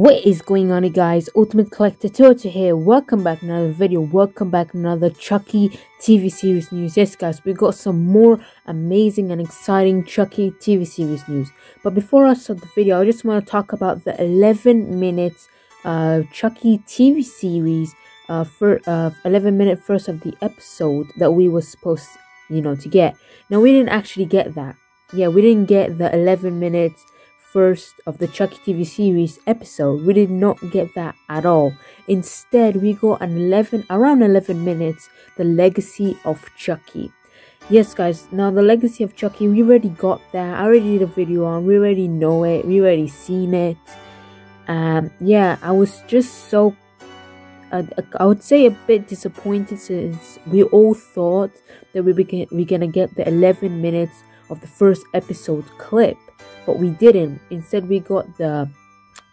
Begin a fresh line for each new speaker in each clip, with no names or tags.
What is going on, you guys? Ultimate Collector Toto here. Welcome back to another video. Welcome back to another Chucky TV series news. Yes, guys, we got some more amazing and exciting Chucky TV series news. But before I start the video, I just want to talk about the 11 minutes Chucky TV series for 11-minute first of the episode that we were supposed, to get. Now, we didn't actually get that. Yeah, we didn't get the 11 minutes first of the Chucky TV series episode. We did not get that at all. Instead, we got around 11 minutes, the legacy of Chucky. Yes, guys, now the legacy of Chucky, we already got that. I already did a video on. We already know it. We already seen it. Yeah, I was just so I would say a bit disappointed, since we all thought that we're gonna get the 11 minutes of the first episode clip, but we didn't. Instead, we got the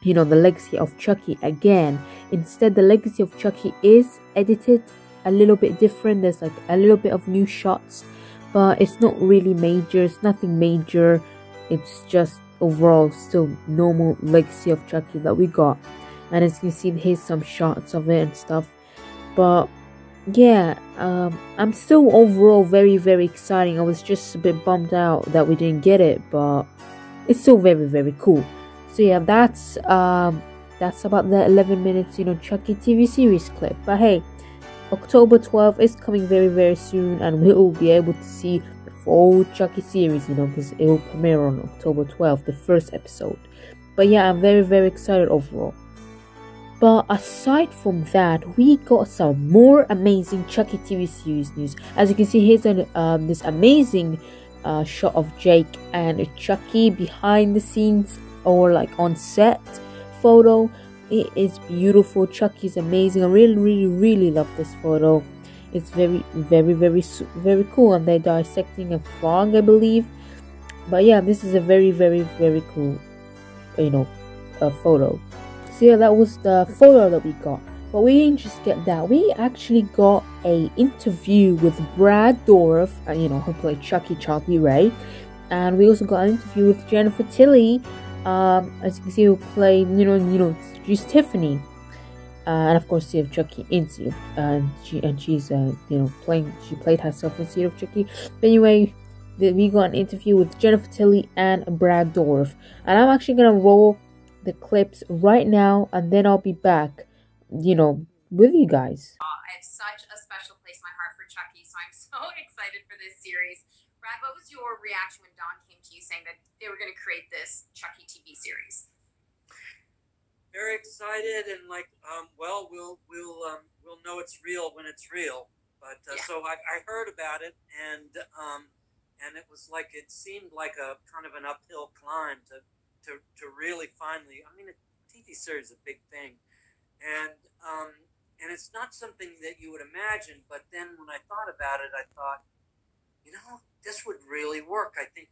legacy of Chucky again. Instead, the legacy of Chucky is edited a little bit different. There's like a little bit of new shots, but it's not really major. It's nothing major. It's just overall still normal legacy of Chucky that we got. And as you can see, here's some shots of it and stuff. But yeah, I'm still overall very, very exciting. I was just a bit bummed out that we didn't get it, but it's still very, very cool. So yeah, that's about the 11 minutes Chucky TV series clip. But hey, October 12th is coming very, very soon, and we will be able to see the full Chucky series, because it will premiere on October 12th, the first episode. But yeah, I'm very, very excited overall. But aside from that, we got some more amazing Chucky TV series news. As you can see, here's this amazing shot of Jake and Chucky behind the scenes, or like on set photo. It is beautiful. Chucky is amazing. I really, really, really love this photo. It's very, very, very, very cool. And they're dissecting a frog, I believe. But yeah, this is a very, very, very cool, photo. So yeah, that was the photo that we got. But we didn't just get that. We actually got a interview with Brad Dourif, who played Chucky, Charlie Ray. And we also got an interview with Jennifer Tilly, as you can see, who played, she's Tiffany. And of course, you have Chucky in Seed of, and she's, she played herself in Seed of Chucky. But anyway, we got an interview with Jennifer Tilly and Brad Dourif. And I'm actually going to roll the clips right now, and then I'll be back, with you guys.
I have such a special place in my heart for Chucky, so I'm so excited for this series. Brad, what was your reaction when Don came to you saying that they were going to create this Chucky TV series?
Very excited, and like, well, we'll know it's real when it's real. But yeah. So I heard about it, and it was like, it seemed like a kind of an uphill climb to really finally, I mean, a TV series is a big thing, and it's not something that you would imagine. But then when I thought about it, I thought, this would really work. I think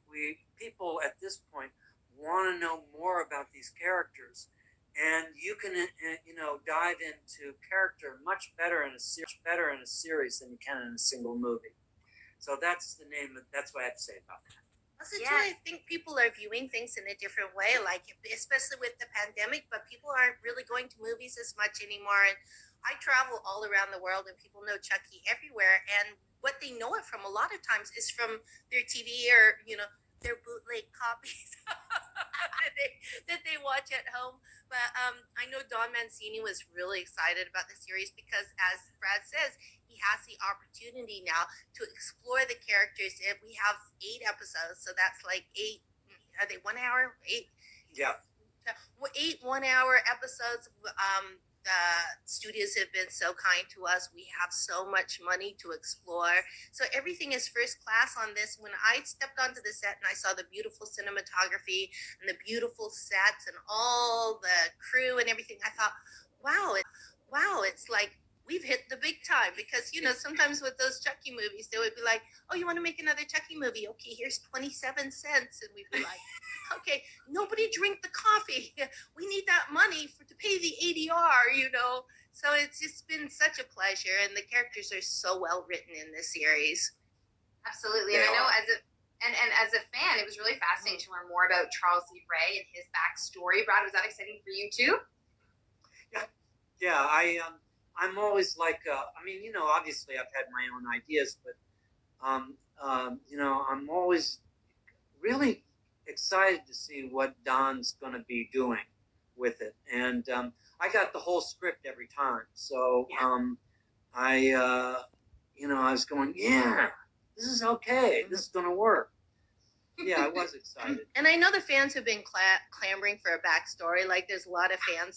people at this point want to know more about these characters, and you can dive into character much better in a series than you can in a single movie. So that's what I have to say about that.
Also, too, I think people are viewing things in a different way, like especially with the pandemic, but people aren't really going to movies as much anymore. And I travel all around the world, and people know Chucky everywhere. And what they know it from a lot of times is from their TV or, their bootleg copies that they watch at home. But I know Don Mancini was really excited about the series because, as Brad says, he has the opportunity now to explore the characters. And we have 8 episodes, so that's like 8. Are they 1 hour? 8.
Yeah.
8 1-hour episodes. The studios have been so kind to us. We have so much money to explore. So everything is first class on this. When I stepped onto the set and I saw the beautiful cinematography and the beautiful sets and all the crew and everything, I thought, wow, it's like we've hit the big time. Because, sometimes with those Chucky movies, they would be like, oh, you want to make another Chucky movie? Okay, here's 27 cents. And we'd be like, okay, nobody drink the coffee. We need that money to pay the ADR, So it's just been such a pleasure. And the characters are so well written in this series.
Absolutely. And I know as a fan, it was really fascinating to learn more about Charles Lee Ray and his backstory. Brad, was that exciting for you too?
Yeah, I'm always like, I mean, obviously I've had my own ideas, but I'm always really excited to see what Don's going to be doing with it, and I got the whole script every time, so I was going, yeah, this is okay, this is going to work. Yeah, I was excited.
And I know the fans have been clamoring for a backstory. Like, there's a lot of fan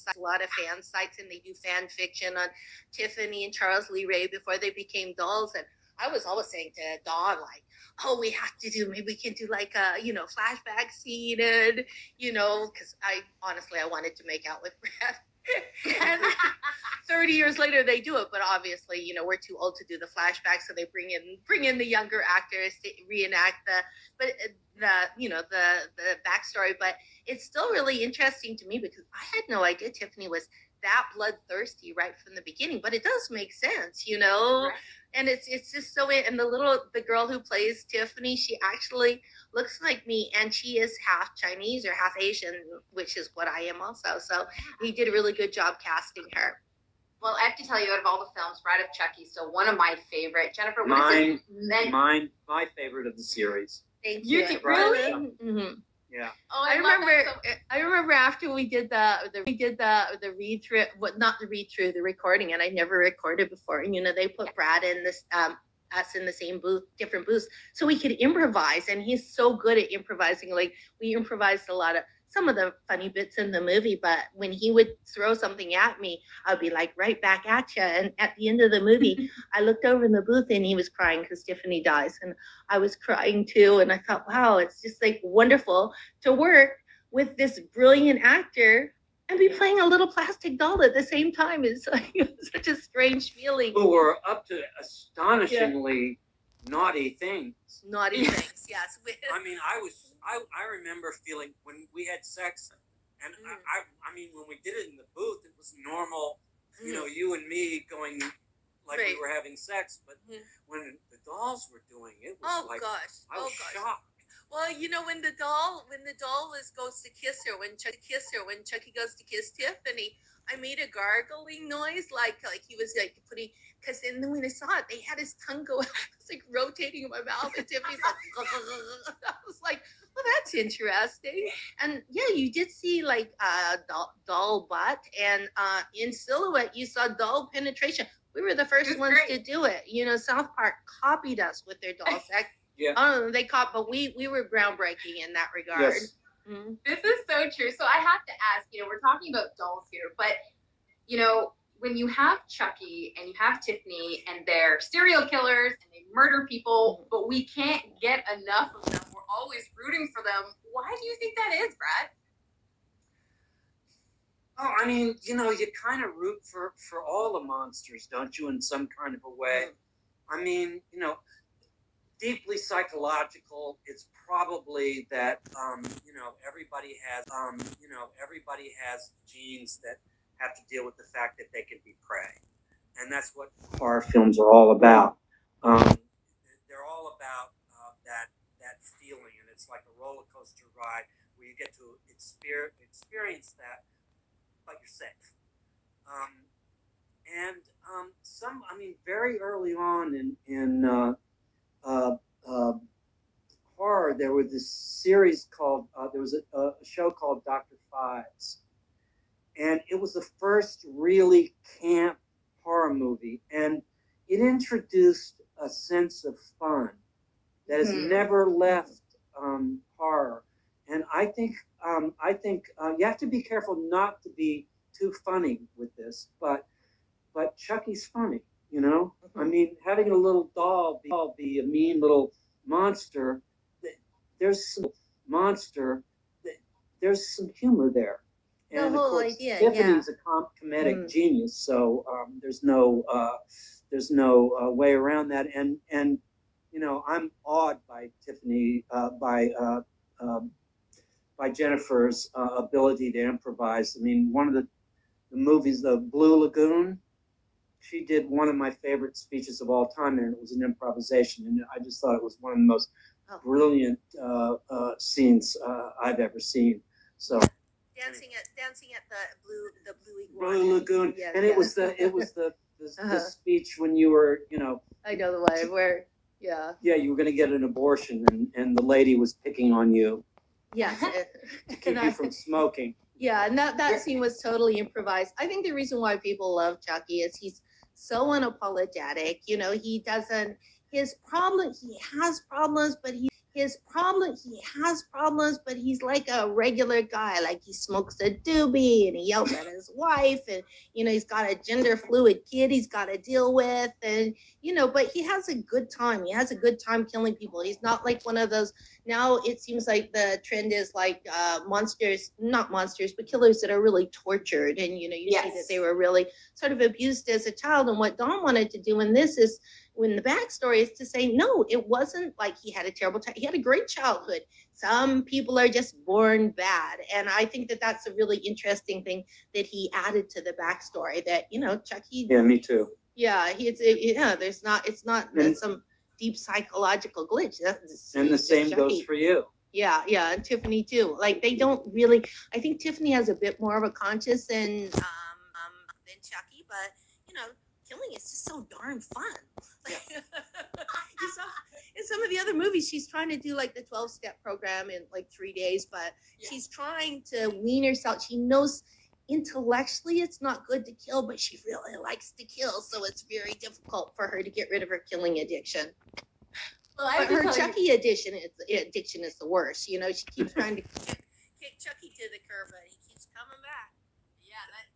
sites, and they do fan fiction on Tiffany and Charles Lee Ray before they became dolls. And I was always saying to Dawn, like, oh, maybe we can do like a, flashback scene, and, because I wanted to make out with Brad. And 30 years later they do it, but obviously we're too old to do the flashback, so they bring in the younger actors to reenact the backstory. But it's still really interesting to me because I had no idea Tiffany was that bloodthirsty right from the beginning, but it does make sense, right. And it's just so, and the girl who plays Tiffany, she actually looks like me, and she is half Chinese or half Asian, which is what I am also. So he did a really good job casting her.
Well, I have to tell you, out of all the films, Bride of Chucky, still one of my favorite. Jennifer, what
mine,
is it?
My favorite of the series.
Thank you.
Really?
Mm-hmm.
Yeah.
Oh,
I remember after we did the read through, not the read through, the recording, and I never recorded before. And they put Brad in this us in the same booth, different booths, so we could improvise. And he's so good at improvising. Like, we improvised a lot of some of the funny bits in the movie, but when he would throw something at me, I'd be like, right back at you. And at the end of the movie, I looked over in the booth and he was crying because Tiffany dies, and I was crying too. And I thought, wow, it's just like wonderful to work with this brilliant actor and be playing a little plastic doll at the same time. It's like such a strange feeling.
Who were up to astonishingly naughty things.
Naughty things, yes.
I mean, I remember feeling when we had sex, and I mean, when we did it in the booth, it was normal, you and me going like we were having sex, but when the dolls were doing it, was I was shocked.
Well, when the doll goes to kiss her, when Chucky goes to kiss Tiffany, I made a gargling noise, like he was like putting, because then when I saw it, they had his tongue go out. It was like rotating in my mouth, and Tiffany's like, I was like, well, that's interesting. And yeah, you did see like doll butt, and in silhouette, you saw doll penetration. We were the first ones to do it. South Park copied us with their doll sex.
Yeah.
But we were groundbreaking in that regard.
Yes.
Mm-hmm. This is so true. So I have to ask, we're talking about dolls here, but, when you have Chucky and you have Tiffany and they're serial killers and they murder people, but we can't get enough of them, we're always rooting for them. Why do you think that is, Brad?
Oh, I mean, you kind of root for all the monsters, don't you, in some kind of a way? I mean, deeply psychological. It's probably that everybody has genes that have to deal with the fact that they can be prey, and that's what horror films are all about. They're all about that feeling, and it's like a roller coaster ride where you get to experience that, but you're safe. Very early on in horror, there was this series called, there was a show called Dr. Phibes. And it was the first really camp horror movie. And it introduced a sense of fun that has never left horror. And I think you have to be careful not to be too funny with this, but Chucky's funny, I mean, having a little doll be a mean little monster, there's some humor there. And
the whole
of course,
idea,
Tiffany's a comedic genius, so there's no way around that. And I'm awed by Tiffany, by Jennifer's ability to improvise. I mean, one of the movies, The Blue Lagoon, she did one of my favorite speeches of all time, and it was an improvisation, and I just thought it was one of the most brilliant scenes I've ever seen. So
dancing at the
Blue Lagoon,
Yes,
and it was the speech when you were,
I know the one where
you were going to get an abortion, and the lady was picking on you.
Yes.
To keep you from smoking.
Yeah, and that scene was totally improvised. I think the reason why people love Chucky is he's so unapologetic. He doesn't. He has problems, but he's like a regular guy. Like, he smokes a doobie and he yells at his wife, and he's got a gender fluid kid he's got to deal with, and but he has a good time. He has a good time killing people. He's not like one of those. Now it seems like the trend is like not monsters, but killers that are really tortured, and you see that they were really sort of abused as a child. And what Don wanted to do in this is, when the backstory is to say, no, it wasn't like he had a terrible time. He had a great childhood. Some people are just born bad. And I think that that's a really interesting thing that he added to the backstory, that, Chucky.
Yeah, me too.
Yeah, it's not some deep psychological glitch.
And the same goes for you.
Yeah, and Tiffany too. Like, they don't really, I think Tiffany has a bit more of a conscience than Chucky, but, killing is just so darn fun.
Yeah.
In some of the other movies, she's trying to do like the 12-step program in like 3 days, but she's trying to wean herself. She knows intellectually it's not good to kill, but she really likes to kill, so it's very difficult for her to get rid of her killing addiction. Well, but her Chucky addiction is the worst. She keeps trying to kick Chucky to the curb, but he keeps coming back.
Yeah, that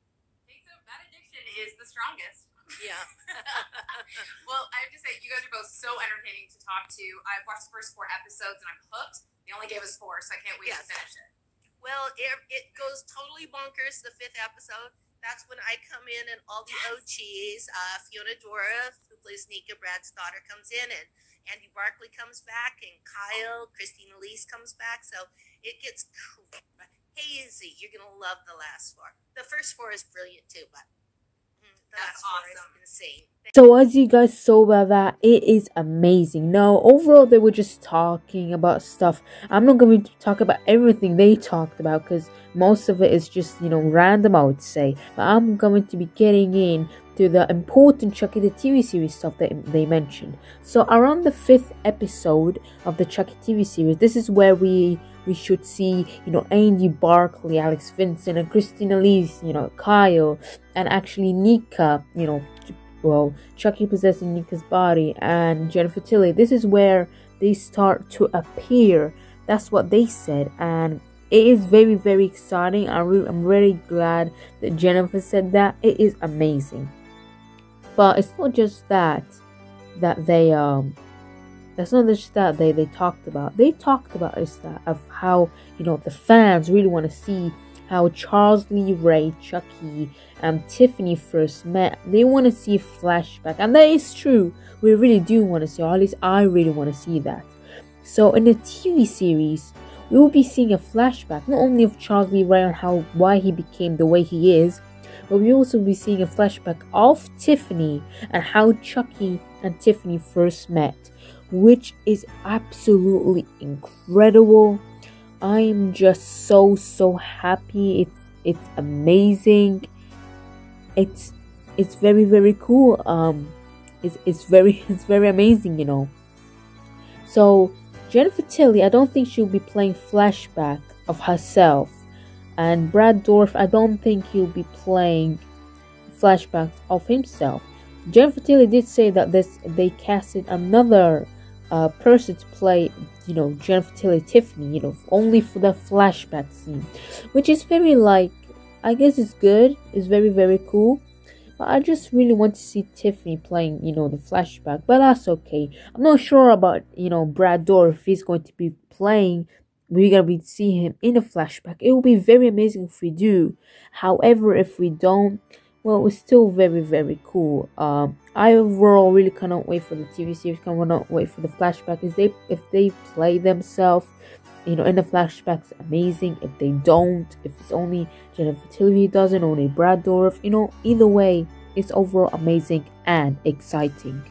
addiction is the strongest.
Yeah.
Well, I have to say, you guys are both so entertaining to talk to. I've watched the first 4 episodes and I'm hooked. They only gave us 4, so I can't wait to finish it.
Well, it goes totally bonkers the 5th episode. That's when I come in and all the OGs, Fiona Dora, who plays Nika, Brad's daughter, comes in, and Andy Barkley comes back, and Kyle, Christine Elise comes back. So it gets crazy. You're going to love the last 4. The first 4 is brilliant too, but
that's awesome.
Insane.
So as you guys saw about that, it is amazing. Now, overall, they were just talking about stuff. I'm not going to talk about everything they talked about, because most of it is just, random, I would say. But I'm going to be getting in to the important Chucky the TV series stuff that they mentioned. So around the 5th episode of the Chucky TV series, this is where we should see, Andy Barkley, Alex Vincent, and Christine Elise, Kyle, and actually Nika, Chucky possessing Nika's body, and Jennifer Tilly. This is where they start to appear. That's what they said, and it is very, very exciting. I'm really glad that Jennifer said that. It is amazing. But it's not just that they that's not just that they talked about. They talked about is that of how the fans really want to see how Charles Lee Ray, Chucky, and Tiffany first met. They want to see a flashback, and that is true. We really do want to see, or at least I really want to see that. So in the TV series, we will be seeing a flashback not only of Charles Lee Ray and why he became the way he is, but we also be seeing a flashback of Tiffany and how Chucky and Tiffany first met, which is absolutely incredible. I am just so happy. It's amazing. It's very, very cool. It's very amazing, So Jennifer Tilly, I don't think she'll be playing flashback of herself, and Brad Dourif, I don't think he'll be playing flashbacks of himself. Jennifer Tilly did say that they casted another person to play, Jennifer Tilly Tiffany, only for the flashback scene, which is very, I guess it's good. It's very, very cool. But I just really want to see Tiffany playing, the flashback. But that's okay. I'm not sure about, Brad Dourif, if he's going to be playing. We're going to be seeing him in a flashback. It will be very amazing if we do. However, if we don't, well, it's still very, very cool. I overall really cannot wait for the TV series. Cannot wait for the flashback. If they play themselves, in the flashbacks, amazing. If they don't, if it's only Jennifer Tilly does it, only Brad Dourif, either way, it's overall amazing and exciting.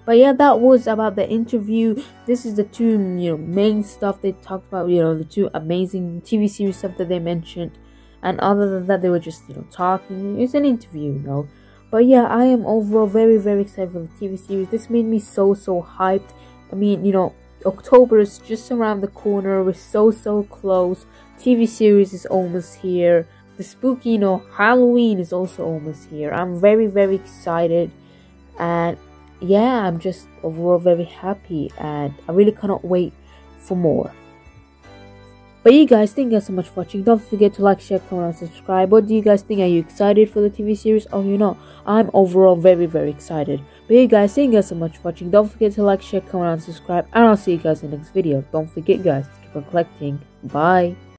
But yeah, that was about the interview. This is the 2 main stuff they talked about. The 2 amazing TV series stuff that they mentioned. And other than that, they were just, talking. It's an interview, But yeah, I am overall very, very excited for the TV series. This made me so hyped. I mean, October is just around the corner. We're so close. TV series is almost here. The spooky, Halloween is also almost here. I'm very, very excited. And yeah, I'm just overall very happy. And I really cannot wait for more. But you guys, thank you guys so much for watching. Don't forget to like, share, comment, and subscribe. What do you guys think? Are you excited for the TV series? Oh, I'm overall very, very excited. But you guys, thank you guys so much for watching. Don't forget to like, share, comment, and subscribe. And I'll see you guys in the next video. Don't forget, guys, to keep on collecting. Bye.